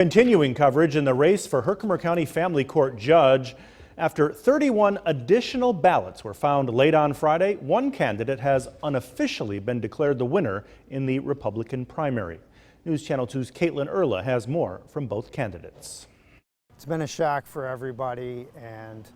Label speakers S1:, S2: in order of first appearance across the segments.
S1: Continuing coverage in the race for Herkimer County Family Court judge. After 31 additional ballots were found late on Friday, one candidate has unofficially been declared the winner in the Republican primary. News Channel 2's Caitlin Erla has more from both candidates.
S2: It's been a shock for everybody, and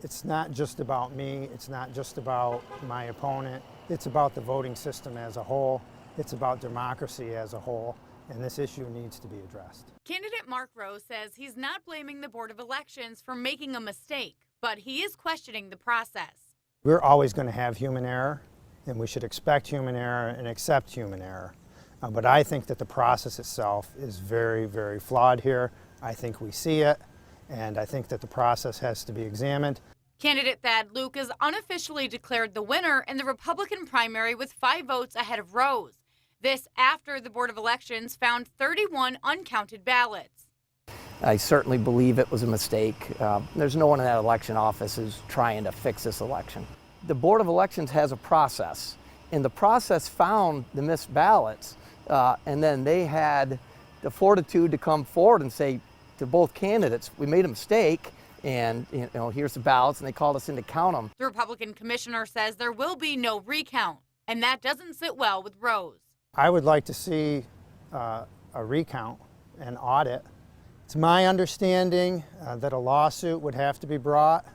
S2: it's not just about me, it's not just about my opponent, it's about the voting system as a whole, it's about democracy as a whole, and this issue needs to be addressed.
S3: Candidate Mark Rose says he's not blaming the Board of Elections for making a mistake, but he is questioning the process.
S2: We're always going to have human error, and we should expect human error and accept human error. But I think that the process itself is very, very flawed here. I think we see it, and I think that the process has to be examined.
S3: Candidate Thad Luke is unofficially declared the winner in the Republican primary with 5 votes ahead of Rose. This after the Board of Elections found 31 uncounted ballots.
S4: I certainly believe it was a mistake. There's no one in that election office who's trying to fix this election. The Board of Elections has a process, and the process found the missed ballots, and then they had the fortitude to come forward and say to both candidates, we made a mistake, and here's the ballots, and they called us in to count them.
S3: The Republican commissioner says there will be no recount, and that doesn't sit well with Rose.
S2: I would like to see a recount, an audit. It's my understanding that a lawsuit would have to be brought.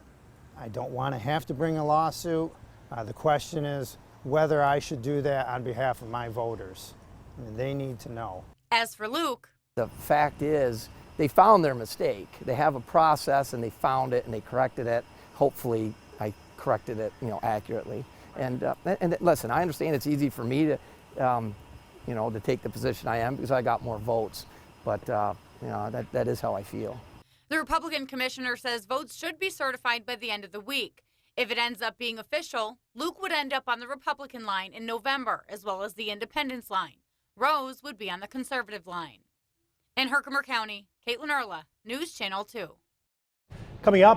S2: I don't want to have to bring a lawsuit. The question is whether I should do that on behalf of my voters. And they need to know.
S3: As for Luke,
S4: the fact is they found their mistake. They have a process, and they found it, and they corrected it. Hopefully, I corrected it, accurately. And listen, I understand it's easy for me to to take the position I am because I got more votes, but that is how I feel.
S3: The Republican commissioner says votes should be certified by the end of the week. If it ends up being official, Luke would end up on the Republican line in November, as well as the Independence line. Rose would be on the Conservative line. In Herkimer County, Caitlin Erla, News Channel 2.
S1: Coming up,